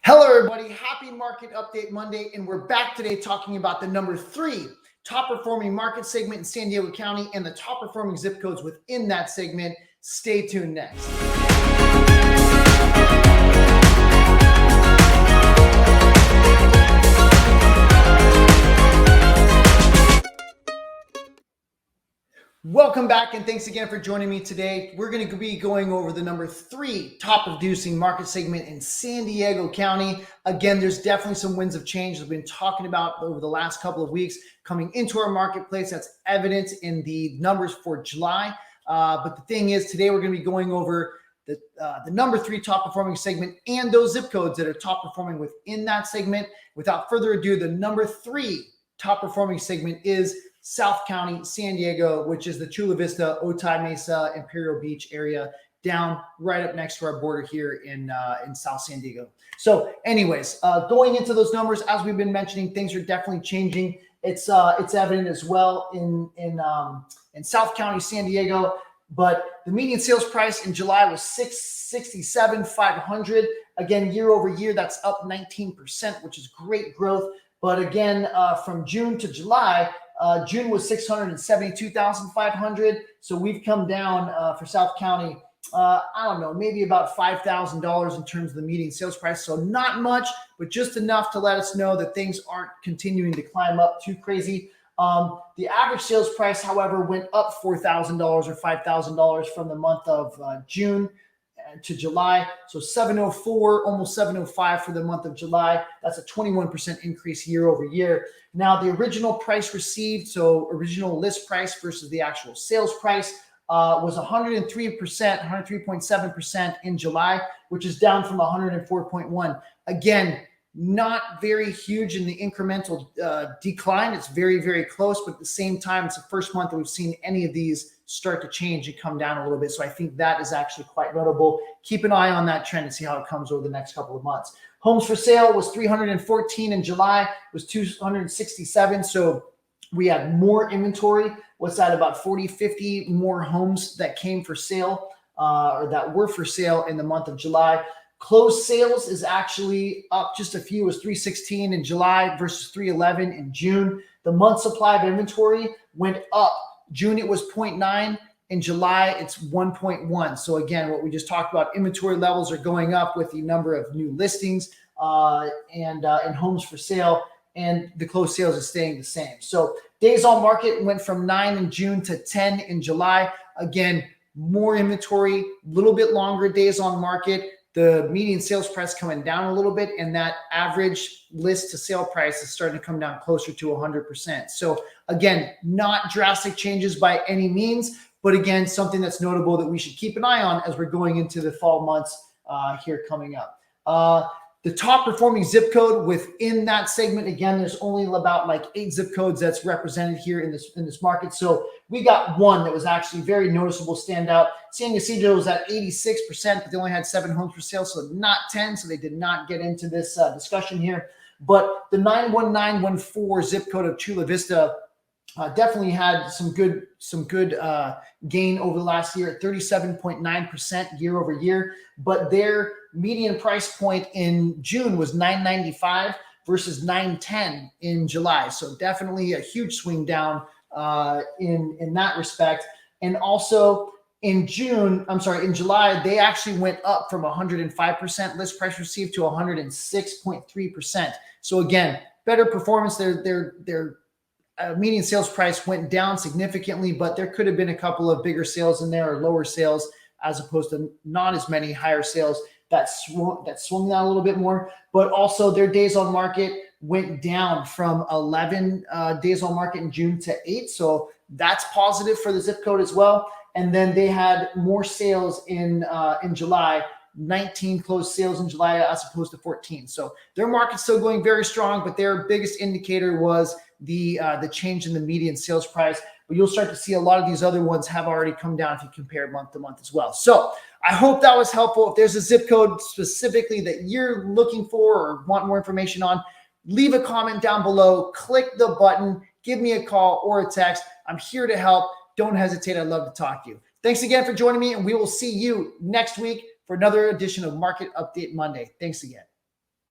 Hello, everybody. Happy Market Update Monday, and we're back today talking about the number 3 top performing market segment in San Diego County and the top performing zip codes within that segment. Stay tuned next. Welcome back, and thanks again for joining me today. We're going to be going over the number 3 top producing market segment in San Diego County. Again, there's definitely some winds of change I've been talking about over the last couple of weeks coming into our marketplace. That's evident in the numbers for July. But the thing is, today we're going to be going over the number 3 top performing segment and those zip codes that are top performing within that segment. Without further ado, the number 3 top performing segment is South County, San Diego, which is the Chula Vista, Otay Mesa, Imperial Beach area, down right up next to our border here in South San Diego. So anyways, going into those numbers, as we've been mentioning, things are definitely changing. It's evident as well in South County, San Diego. But the median sales price in July was $667,500. Again, year over year, that's up 19%, which is great growth. But again, from June to July, June was $672,500. So we've come down for South County, I don't know, maybe about $5,000 in terms of the median sales price. So not much, but just enough to let us know that things aren't continuing to climb up too crazy. The average sales price, however, went up $4,000 or $5,000 from the month of June to July. So 704, almost 705 for the month of July. That's a 21% increase year over year. Now, the original price received, so original list price versus the actual sales price, was 103%, 103.7% in July, which is down from 104.1. Again, not very huge in the incremental decline. It's very, very close, but at the same time, it's the first month that we've seen any of these start to change and come down a little bit. So I think that is actually quite notable. Keep an eye on that trend and see how it comes over the next couple of months. Homes for sale was 314 in July, was 267. So we had more inventory. What's that, about 40, 50 more homes that came for sale or that were for sale in the month of July. Closed sales is actually up just a few. It was 316 in July versus 311 in June. The month supply of inventory went up. June, it was 0.9. In July, it's 1.1. So again, what we just talked about, inventory levels are going up with the number of new listings and homes for sale, and the closed sales is staying the same. So days on market went from 9 in June to 10 in July. Again, more inventory, a little bit longer days on market. The median sales price coming down a little bit, and that average list to sale price is starting to come down closer to 100%. So again, not drastic changes by any means, but again, something that's notable that we should keep an eye on as we're going into the fall months here coming up. The top performing zip code within that segment, again, there's only about like 8 zip codes that's represented here in this market. So we got one that was actually very noticeable standout. San Ysidro was at 86%, but they only had 7 homes for sale, so not 10. So they did not get into this discussion here. But the 91914 zip code of Chula Vista definitely had some good gain over the last year at 37.9% year over year. But their median price point in June was $995 versus $910 in July. So definitely a huge swing down in that respect. And also in July, they actually went up from 105% list price received to 106.3%. So again, better performance. Their median sales price went down significantly, but there could have been a couple of bigger sales in there or lower sales as opposed to not as many higher sales that swung that a little bit more. But also their days on market went down from 11 days on market in June to 8. So that's positive for the zip code as well. And then they had more sales in July, 19 closed sales in July as opposed to 14. So their market's still going very strong, but their biggest indicator was the change in the median sales price. But you'll start to see a lot of these other ones have already come down if you compare month to month as well. So I hope that was helpful. If there's a zip code specifically that you're looking for or want more information on, leave a comment down below, click the button, give me a call or a text. I'm here to help. Don't hesitate. I'd love to talk to you. Thanks again for joining me, and we will see you next week for another edition of Market Update Monday. Thanks again.